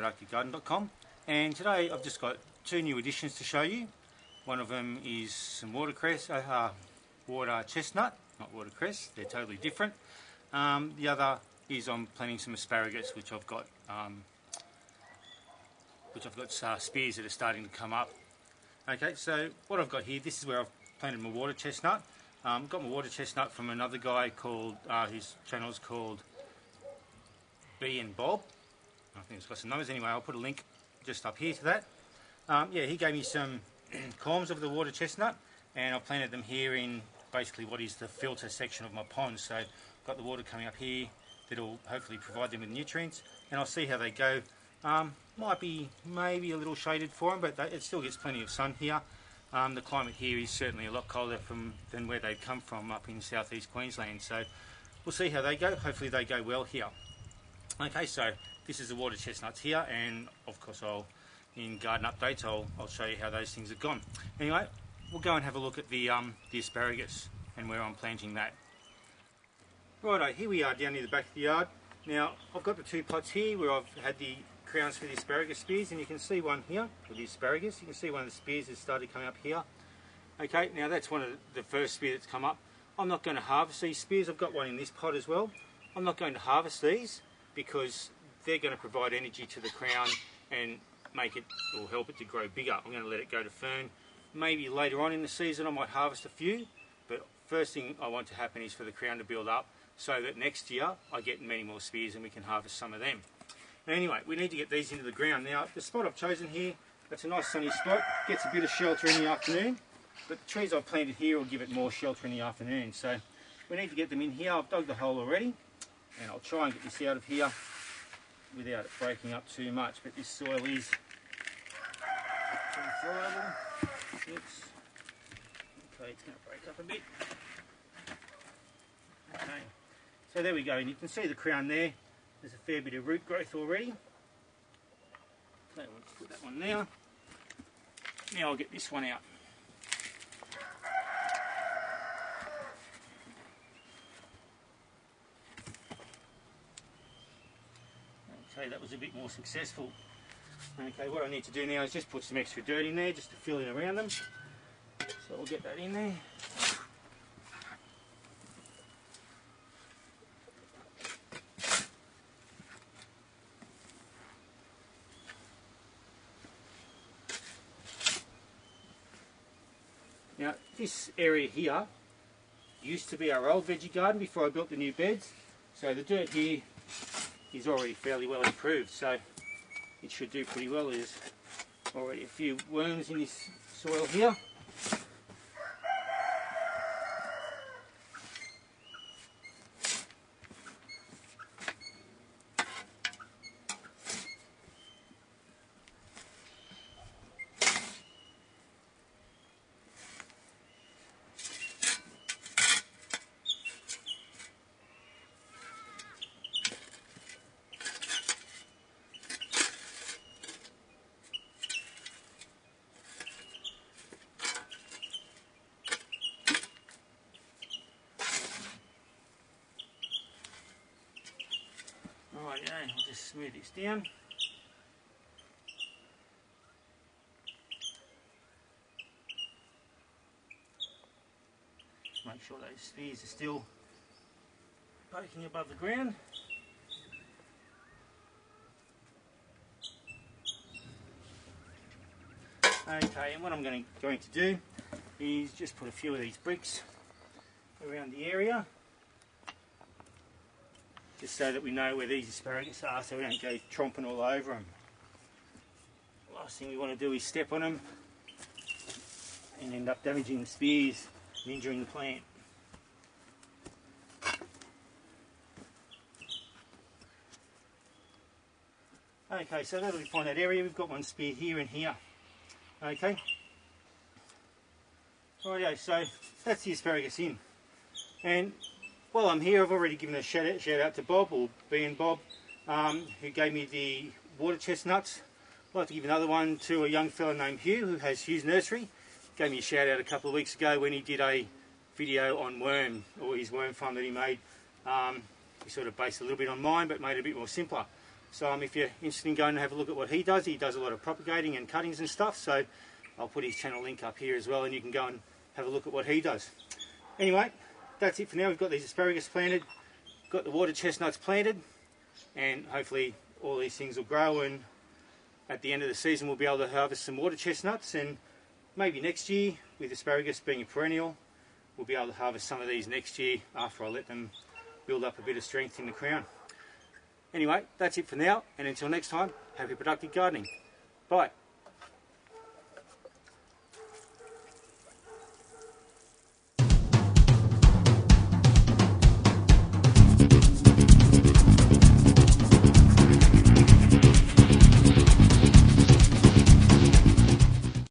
producubgarden.com, and today I've just got two new additions to show you. One of them is some water chestnut, not watercress, they're totally different. The other is I'm planting some asparagus, which I've got spears that are starting to come up. Okay, so what I've got here, this is where I've planted my water chestnut. Got my water chestnut from another guy called, his channel is called B and Bob. I think it's got some numbers. Anyway, I'll put a link just up here to that. Yeah, he gave me some corms of the water chestnut, and I've planted them here in basically what is the filter section of my pond. So I've got the water coming up here that'll hopefully provide them with nutrients, and I'll see how they go. Might be maybe a little shaded for them, but it still gets plenty of sun here. The climate here is certainly a lot colder than where they've come from up in southeast Queensland, so we'll see how they go. Hopefully they go well here. Okay, so this is the water chestnuts here, and of course in garden updates I'll show you how those things have gone. Anyway, we'll go and have a look at the asparagus and where I'm planting that. Righto, here we are down near the back of the yard. Now I've got the two pots here where I've had the crowns for the asparagus spears, and you can see one here with the asparagus. You can see one of the spears has started coming up here. Okay, now that's one of the first spear that's come up. I'm not going to harvest these spears. I've got one in this pot as well. I'm not going to harvest these because they're going to provide energy to the crown and make it, or help it to grow bigger. I'm going to let it go to fern. Maybe later on in the season I might harvest a few, but first thing I want to happen is for the crown to build up so that next year I get many more spears and we can harvest some of them. Anyway, we need to get these into the ground. Now, the spot I've chosen here, that's a nice sunny spot, gets a bit of shelter in the afternoon, but the trees I've planted here will give it more shelter in the afternoon. So we need to get them in here. I've dug the hole already, and I'll try and get this out of here without it breaking up too much, but this soil is friable. Oops. Okay, it's going to break up a bit. Okay, so there we go, and you can see the crown there. There's a fair bit of root growth already. So let's put that one there. Now I'll get this one out. Okay, that was a bit more successful. Okay, what I need to do now is just put some extra dirt in there just to fill in around them. So we'll get that in there. Now, this area here used to be our old veggie garden before I built the new beds, so the dirt here is already fairly well improved, so it should do pretty well. There's already a few worms in this soil here. Right, I'll just smooth this down. Just make sure those spears are still poking above the ground. Okay, and what I'm going to do is just put a few of these bricks around the area, just so that we know where these asparagus are, so we don't go tromping all over them. The last thing we want to do is step on them and end up damaging the spears and injuring the plant. Okay, so that'll find that area. We've got one spear here and here. Okay. Rightio, so that's the asparagus in. And while I'm here, I've already given a shout out to Bob, or B and Bob, who gave me the water chestnuts. I'd like to give another one to a young fellow named Hugh, who has Hugh's Nursery. Gave me a shout out a couple of weeks ago when he did a video on worm, or his worm farm that he made. He sort of based a little bit on mine, but made it a bit more simpler. So if you're interested in going to have a look at what he does a lot of propagating and cuttings and stuff, so I'll put his channel link up here as well, and you can go and have a look at what he does. Anyway, that's it for now. We've got these asparagus planted, got the water chestnuts planted, and hopefully all these things will grow, and at the end of the season we'll be able to harvest some water chestnuts, and maybe next year, with asparagus being a perennial, we'll be able to harvest some of these next year after I let them build up a bit of strength in the crown. Anyway, that's it for now, and until next time, happy productive gardening. Bye.